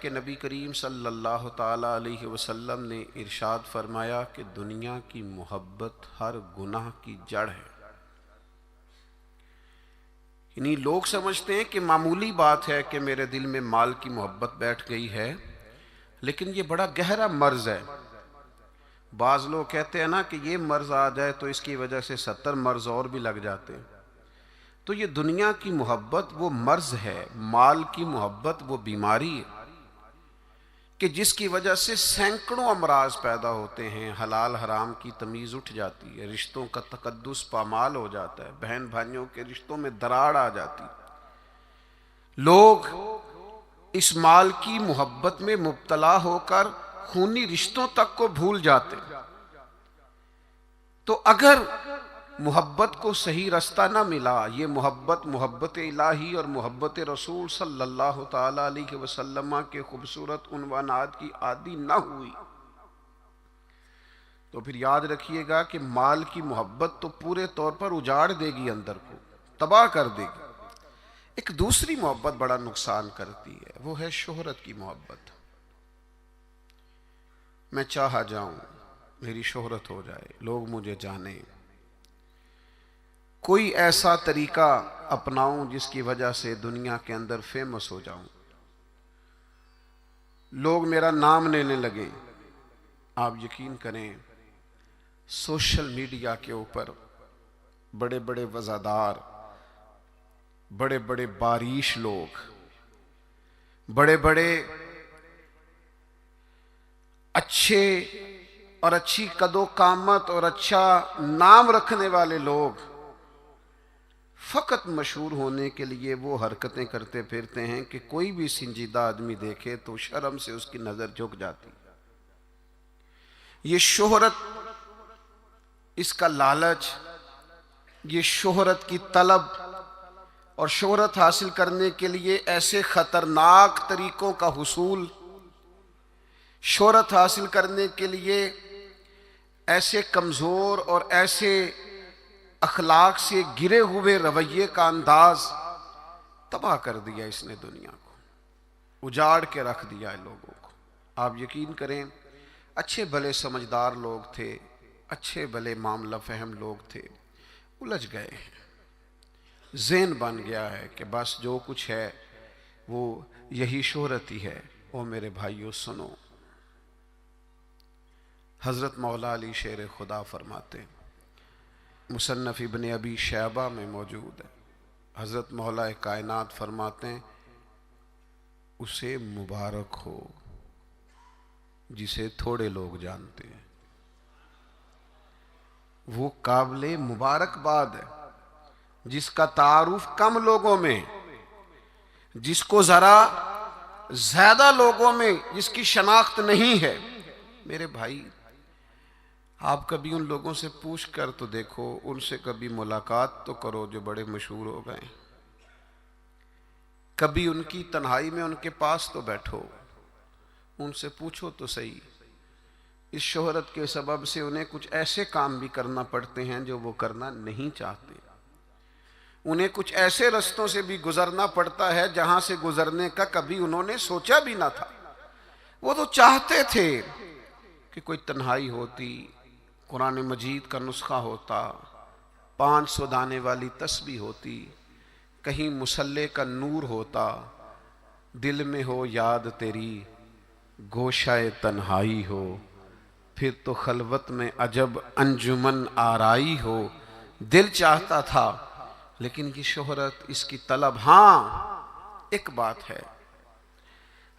कि नबी करीम सल्लल्लाहु ताला अलैहि वसल्लम ने इरशाद फरमाया कि दुनिया की मोहब्बत हर गुनाह की जड़ है। यानी लोग समझते हैं कि मामूली बात है कि मेरे दिल में माल की मोहब्बत बैठ गई है, लेकिन ये बड़ा गहरा मर्ज है। बाज लोग कहते हैं ना कि ये मर्ज आ जाए तो इसकी वजह से 70 मर्ज और भी लग जाते हैं। तो ये दुनिया की मोहब्बत वो मर्ज है, माल की मोहब्बत वो बीमारी है कि जिसकी वजह से सैकड़ों अमराज पैदा होते हैं। हलाल हराम की तमीज़ उठ जाती है, रिश्तों का तकद्दुस पामाल हो जाता है, बहन भाइयों के रिश्तों में दरार आ जाती है। लोग इस माल की मोहब्बत में मुब्तला होकर खूनी रिश्तों तक को भूल जाते हैं। तो अगर मोहब्बत को सही रास्ता ना मिला, ये मोहब्बत इलाही और मोहब्बत रसूल सल्लल्लाहु ताला अलैहि वसल्लम के खूबसूरत उन्वानात की आदी ना हुई, तो फिर याद रखिएगा कि माल की मोहब्बत तो पूरे तौर पर उजाड़ देगी, अंदर को तबाह कर देगी। एक दूसरी मोहब्बत बड़ा नुकसान करती है, वो है शोहरत की मोहब्बत। मैं चाहा जाऊं, मेरी शोहरत हो जाए, लोग मुझे जाने, कोई ऐसा तरीका अपनाऊं जिसकी वजह से दुनिया के अंदर फेमस हो जाऊं, लोग मेरा नाम लेने लगे। आप यकीन करें, सोशल मीडिया के ऊपर बड़े बड़े वज़ादार, बड़े बड़े बारिश लोग, बड़े बड़े अच्छे और अच्छी कदो कामत और अच्छा नाम रखने वाले लोग फ़कत मशहूर होने के लिए वो हरकतें करते फिरते हैं कि कोई भी संजीदा आदमी देखे तो शर्म से उसकी नज़र झुक जाती। ये शोहरत, इसका लालच, ये शोहरत की तलब और शोहरत हासिल करने के लिए ऐसे ख़तरनाक तरीक़ों का हुसूल, शोहरत हासिल करने के लिए ऐसे कमज़ोर और ऐसे अखलाक से गिरे हुए रवैये का अंदाज तबाह कर दिया इसने दुनिया को, उजाड़ के रख दिया है लोगों को। आप यकीन करें, अच्छे भले समझदार लोग थे, अच्छे भले मामला फहम लोग थे, उलझ गए हैं। ज़हन बन गया है कि बस जो कुछ है वो यही शोहरत ही है। ओ मेरे भाइयों सुनो, हज़रत मौला अली शेर खुदा फरमाते, मुसन्नफ़ इब्न अबी शैबा में मौजूद है, हज़रत मौला कायनात फरमाते हैं, उसे मुबारक हो जिसे थोड़े लोग जानते हैं। वो काबिले मुबारकबाद है जिसका तारुफ कम लोगों में, जिसको ज़रा ज़्यादा लोगों में जिसकी शनाख्त नहीं है। मेरे भाई, आप कभी उन लोगों से पूछ कर तो देखो, उनसे कभी मुलाकात तो करो जो बड़े मशहूर हो गए। कभी उनकी तन्हाई में उनके पास तो बैठो, उनसे पूछो तो सही। इस शोहरत के सबब से उन्हें कुछ ऐसे काम भी करना पड़ते हैं जो वो करना नहीं चाहते। उन्हें कुछ ऐसे रास्तों से भी गुजरना पड़ता है जहां से गुजरने का कभी उन्होंने सोचा भी ना था। वो तो चाहते थे कि कोई तन्हाई होती, कुरान मजीद का नुस्खा होता, 500 दाने वाली तस्बीह होती, कहीं मुसल्ले का नूर होता, दिल में हो याद तेरी, गोशाए तन्हाई हो, फिर तो खलवत में अजब अंजुमन आराई हो। दिल चाहता था, लेकिन ये शोहरत, इसकी तलब। हाँ, एक बात है,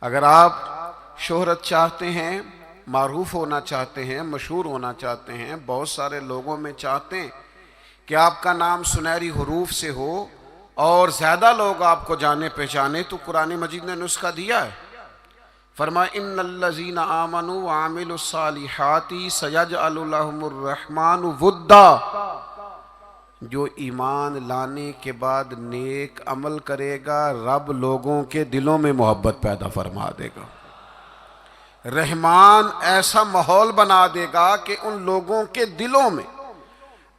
अगर आप शोहरत चाहते हैं, मारूफ होना चाहते हैं, मशहूर होना चाहते हैं, बहुत सारे लोगों में चाहते हैं कि आपका नाम सुनहरी हरूफ से हो और ज़्यादा लोग आपको जाने पहचाने, तो कुरान मजीद ने नुस्खा दिया है। फरमाया, इन्नल्लज़ीना आमनू व आमिलुस्सालिहाति सयजअलु लहुमुर रहमानु वुद्दा। जो ईमान लाने के बाद नेक अमल करेगा, रब लोगों के दिलों में मोहब्बत पैदा फरमा देगा। रहमान ऐसा माहौल बना देगा कि उन लोगों के दिलों में,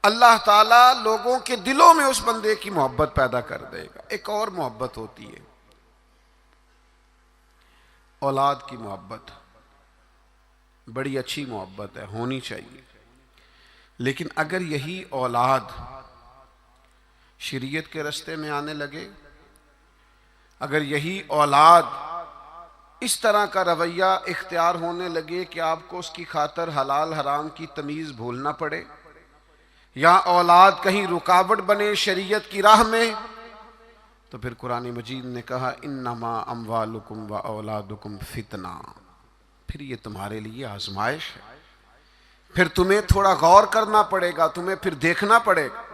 अल्लाह ताला लोगों के दिलों में उस बंदे की मोहब्बत पैदा कर देगा। एक और मोहब्बत होती है, औलाद की मोहब्बत बड़ी अच्छी मोहब्बत है, होनी चाहिए। लेकिन अगर यही औलाद शरीयत के रास्ते में आने लगे, अगर यही औलाद इस तरह का रवैया इख्तियार होने लगे कि आपको उसकी खातर हलाल हराम की तमीज़ भूलना पड़े, या औलाद कहीं रुकावट बने शरीयत की राह में, तो फिर कुरान मजीद ने कहा इन्नमा अम्वालुकुम व औलादुकुम फितना, फिर ये तुम्हारे लिए आजमाइश है। फिर तुम्हें थोड़ा गौर करना पड़ेगा, तुम्हें फिर देखना पड़ेगा,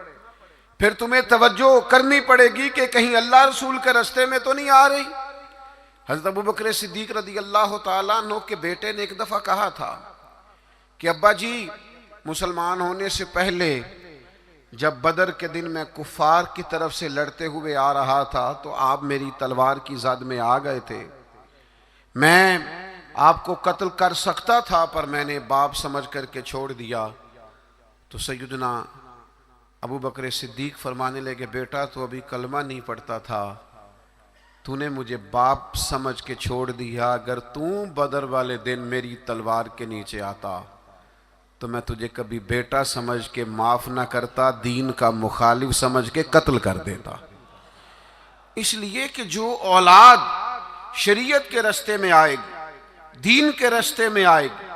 फिर तुम्हें तवज्जो करनी पड़ेगी कि कहीं अल्लाह रसूल के रास्ते में तो नहीं आ रही। हज़रत अबू बकर सिद्दीक रज़ी अल्लाह तआला अन्हु के बेटे ने एक दफ़ा कहा था कि अब्बा जी, मुसलमान होने से पहले जब बदर के दिन मैं कुफार की तरफ से लड़ते हुए आ रहा था तो आप मेरी तलवार की ज़द में आ गए थे, मैं आपको कत्ल कर सकता था पर मैंने बाप समझ करके छोड़ दिया। तो सैयदना अबू बकर सिद्दीक फरमाने लगे, बेटा तो अभी कलमा नहीं पढ़ता था, तूने मुझे बाप समझ के छोड़ दिया, अगर तू बदर वाले दिन मेरी तलवार के नीचे आता तो मैं तुझे कभी बेटा समझ के माफ ना करता, दीन का मुखालिफ समझ के कत्ल कर देता। इसलिए कि जो औलाद शरीयत के रास्ते में आएगी, दीन के रास्ते में आएगी,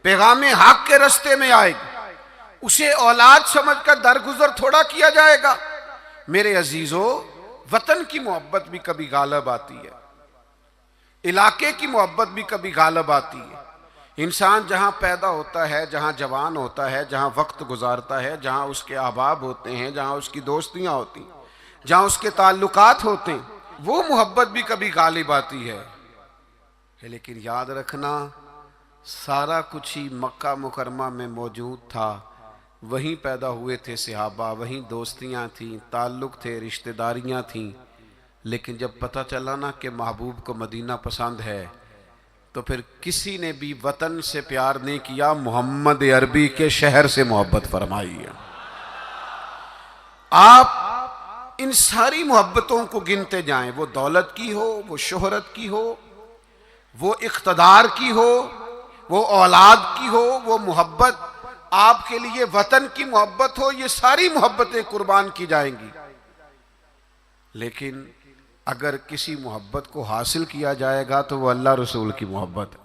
पैगाम हक के रास्ते में आएगी, उसे औलाद समझकर दरगुजर थोड़ा किया जाएगा। मेरे अजीजों, वतन की मोहब्बत भी कभी गालब आती है, इलाके की मोहब्बत भी कभी गालब आती है। इंसान जहां पैदा होता है, जहां जवान होता है, जहां वक्त गुजारता है, जहां उसके अहबाब होते हैं, जहां उसकी दोस्तियां होती हैं, जहां उसके ताल्लुकात होते हैं, वो मोहब्बत भी कभी गालिब आती है। लेकिन याद रखना, सारा कुछ ही मक्का मुकरमा में मौजूद था, वहीं पैदा हुए थे सहाबा, वहीं दोस्तियां थीं, ताल्लुक थे, रिश्तेदारियां थीं। लेकिन जब पता चला ना कि महबूब को मदीना पसंद है, तो फिर किसी ने भी वतन से प्यार नहीं किया, मोहम्मद अरबी के शहर से मोहब्बत फरमाई है। आप इन सारी मोहब्बतों को गिनते जाएं, वो दौलत की हो, वो शोहरत की हो, वो इख्तदार की हो, वो औलाद की हो, वो मोहब्बत आपके लिए वतन की मोहब्बत हो, ये सारी मोहब्बतें कुर्बान की जाएंगी। लेकिन अगर किसी मोहब्बत को हासिल किया जाएगा तो वो अल्लाह रसूल की मोहब्बत है।